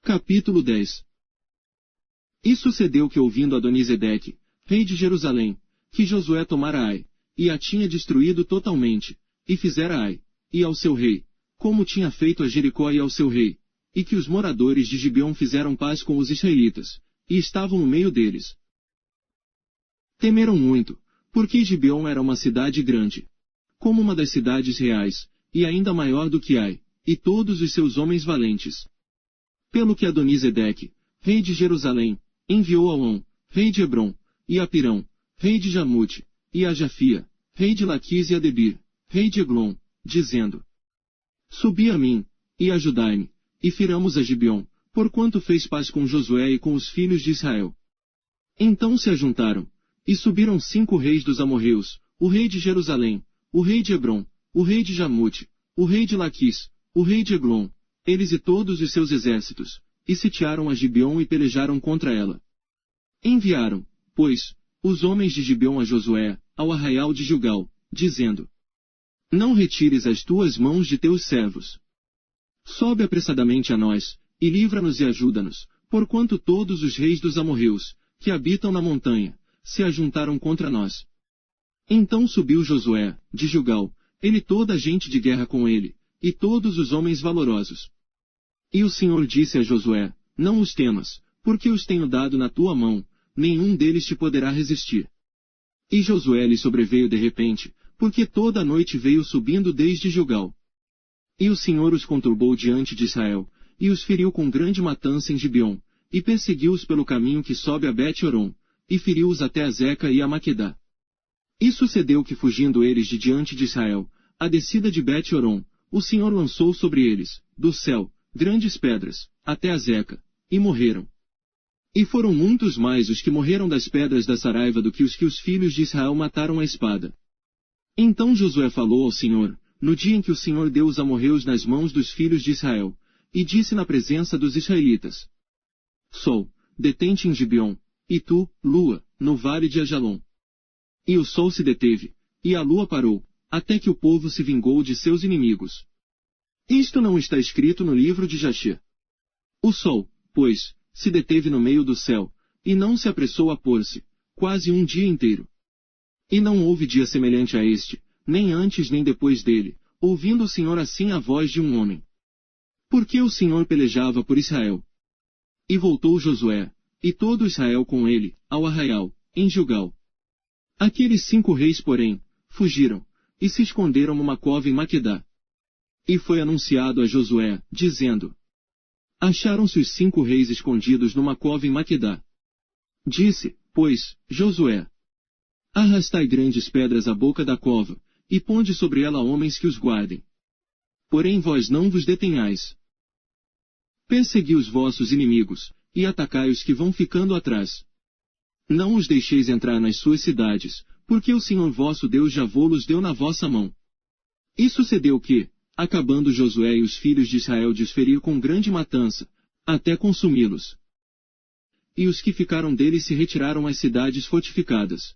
Capítulo 10. E sucedeu que, ouvindo Adonisedeque, rei de Jerusalém, que Josué tomara Ai, e a tinha destruído totalmente, e fizera Ai, e ao seu rei, como tinha feito a Jericó e ao seu rei, e que os moradores de Gibeon fizeram paz com os israelitas, e estavam no meio deles. Temeram muito, porque Gibeon era uma cidade grande, como uma das cidades reais, e ainda maior do que Ai, e todos os seus homens valentes. Pelo que Adonisedeque, rei de Jerusalém, enviou a On, rei de Hebron, e a Pirão, rei de Jarmute, e a Jafia, rei de Laquis e a Debir, rei de Eglon, dizendo: Subi a mim, e ajudai-me, e firamos a Gibeon, porquanto fez paz com Josué e com os filhos de Israel. Então se ajuntaram, e subiram 5 reis dos amorreus, o rei de Jerusalém, o rei de Hebron, o rei de Jarmute, o rei de Laquis, o rei de Eglon, eles e todos os seus exércitos, e sitiaram a Gibeon e pelejaram contra ela. Enviaram, pois, os homens de Gibeon a Josué, ao arraial de Gilgal, dizendo: Não retires as tuas mãos de teus servos. Sobe apressadamente a nós, e livra-nos e ajuda-nos, porquanto todos os reis dos amorreus, que habitam na montanha, se ajuntaram contra nós. Então subiu Josué, de Gilgal, ele e toda a gente de guerra com ele, e todos os homens valorosos. E o Senhor disse a Josué: Não os temas, porque os tenho dado na tua mão, nenhum deles te poderá resistir. E Josué lhe sobreveio de repente, porque toda a noite veio subindo desde Gilgal. E o Senhor os conturbou diante de Israel, e os feriu com grande matança em Gibeon, e perseguiu-os pelo caminho que sobe a Bet-Horon, e feriu-os até a Zeca e a Maquedá. E sucedeu que, fugindo eles de diante de Israel, a descida de Bet-Horon, o Senhor lançou sobre eles, do céu, grandes pedras, até a Zeca, e morreram. E foram muitos mais os que morreram das pedras da Saraiva do que os filhos de Israel mataram à espada. Então Josué falou ao Senhor, no dia em que o Senhor deu os amorreus nas mãos dos filhos de Israel, e disse na presença dos israelitas: Sol, detente em Gibeon, e tu, lua, no vale de Ajalon. E o sol se deteve, e a lua parou, até que o povo se vingou de seus inimigos. Isto não está escrito no livro de Jaxia. O sol, pois, se deteve no meio do céu, e não se apressou a pôr-se, quase um dia inteiro. E não houve dia semelhante a este, nem antes nem depois dele, ouvindo o Senhor assim a voz de um homem. Porque o Senhor pelejava por Israel. E voltou Josué, e todo Israel com ele, ao arraial, em Gilgal. Aqueles 5 reis, porém, fugiram, e se esconderam numa cova em Maquedá. E foi anunciado a Josué, dizendo: Acharam-se os 5 reis escondidos numa cova em Maquedá. Disse, pois, Josué: Arrastai grandes pedras à boca da cova, e ponde sobre ela homens que os guardem. Porém vós não vos detenhais. Persegui os vossos inimigos, e atacai os que vão ficando atrás. Não os deixeis entrar nas suas cidades, porque o Senhor vosso Deus já vô-los deu na vossa mão. E sucedeu que, acabando Josué e os filhos de Israel de os ferir com grande matança, até consumi-los. E os que ficaram deles se retiraram às cidades fortificadas.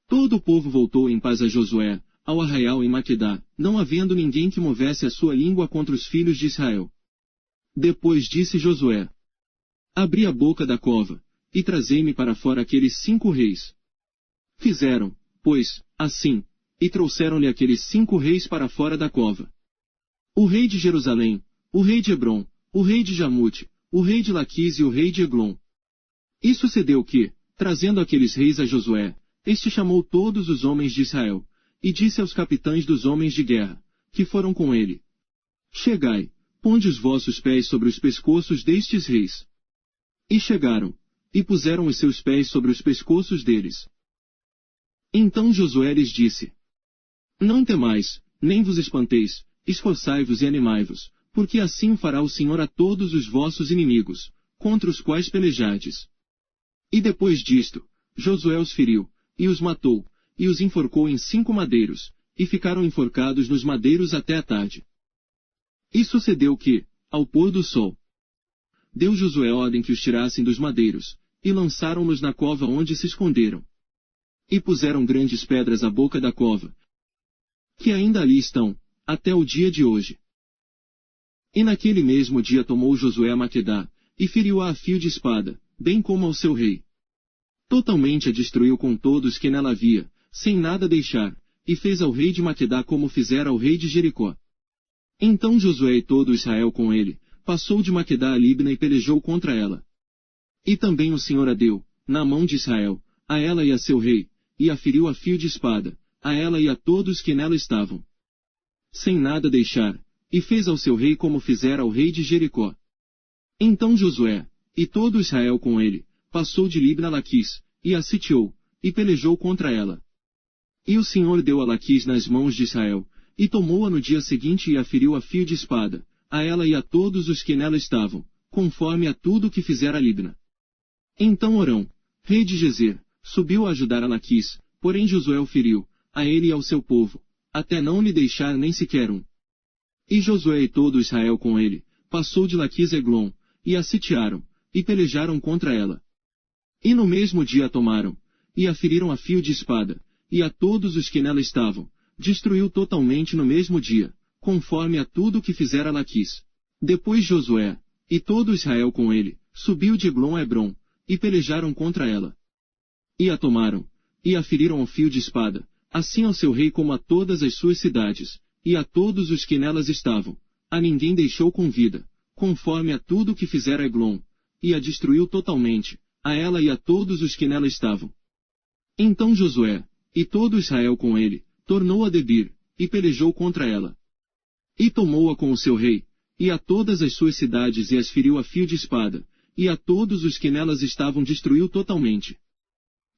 Todo o povo voltou em paz a Josué, ao arraial em Maquedá, não havendo ninguém que movesse a sua língua contra os filhos de Israel. Depois disse Josué: Abri a boca da cova, e trazei-me para fora aqueles 5 reis. Fizeram, pois, assim, e trouxeram-lhe aqueles 5 reis para fora da cova. O rei de Jerusalém, o rei de Hebron, o rei de Jarmute, o rei de Laquis e o rei de Eglon. E sucedeu que, trazendo aqueles reis a Josué, este chamou todos os homens de Israel, e disse aos capitães dos homens de guerra, que foram com ele: Chegai, ponde os vossos pés sobre os pescoços destes reis. E chegaram, e puseram os seus pés sobre os pescoços deles. Então Josué lhes disse: Não temais, nem vos espanteis, esforçai-vos e animai-vos, porque assim fará o Senhor a todos os vossos inimigos, contra os quais pelejardes. E depois disto, Josué os feriu, e os matou, e os enforcou em 5 madeiros, e ficaram enforcados nos madeiros até a tarde. E sucedeu que, ao pôr do sol, deu Josué ordem que os tirassem dos madeiros, e lançaram-nos na cova onde se esconderam. E puseram grandes pedras à boca da cova, que ainda ali estão, até o dia de hoje. E naquele mesmo dia tomou Josué a Maquedá, e feriu-a a fio de espada, bem como ao seu rei. Totalmente a destruiu com todos que nela havia, sem nada deixar, e fez ao rei de Maquedá como fizera ao rei de Jericó. Então Josué e todo Israel com ele, passou de Maquedá a Libna e pelejou contra ela. E também o Senhor a deu, na mão de Israel, a ela e a seu rei, e a feriu a fio de espada, a ela e a todos que nela estavam, sem nada deixar, e fez ao seu rei como fizera ao rei de Jericó. Então Josué, e todo Israel com ele, passou de Libna a Laquis, e a sitiou, e pelejou contra ela. E o Senhor deu a Laquis nas mãos de Israel, e tomou-a no dia seguinte e a feriu a fio de espada, a ela e a todos os que nela estavam, conforme a tudo que fizera Libna. Então Orão, rei de Gezer, subiu a ajudar a Laquis, porém Josué o feriu, a ele e ao seu povo, até não lhe deixar nem sequer um. E Josué e todo Israel com ele, passou de Laquis a Eglon, e a sitiaram, e pelejaram contra ela. E no mesmo dia a tomaram, e a feriram a fio de espada, e a todos os que nela estavam, destruiu totalmente no mesmo dia, conforme a tudo que fizera Laquis. Depois Josué, e todo Israel com ele, subiu de Eglon a Hebron, e pelejaram contra ela. E a tomaram, e a feriram ao fio de espada, assim ao seu rei como a todas as suas cidades, e a todos os que nelas estavam, a ninguém deixou com vida, conforme a tudo que fizera Eglon, e a destruiu totalmente, a ela e a todos os que nela estavam. Então Josué, e todo Israel com ele, tornou a Debir, e pelejou contra ela. E tomou-a com o seu rei, e a todas as suas cidades e as feriu a fio de espada, e a todos os que nelas estavam destruiu totalmente.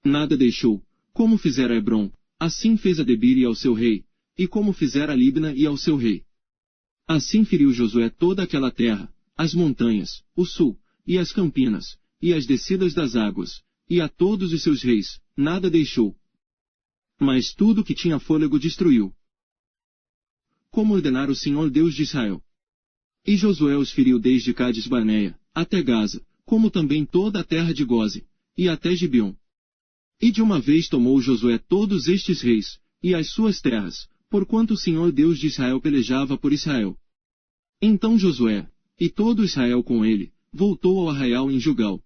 Nada deixou, como fizera Hebron, assim fez a Debir e ao seu rei, e como fizera a Libna e ao seu rei. Assim feriu Josué toda aquela terra, as montanhas, o sul, e as campinas, e as descidas das águas, e a todos os seus reis, nada deixou. Mas tudo que tinha fôlego destruiu, como ordenara o Senhor Deus de Israel. E Josué os feriu desde Cades Barneia, até Gaza, como também toda a terra de Goze, e até Gibeon. E de uma vez tomou Josué todos estes reis, e as suas terras, porquanto o Senhor Deus de Israel pelejava por Israel. Então Josué, e todo Israel com ele, voltou ao arraial em Gilgal,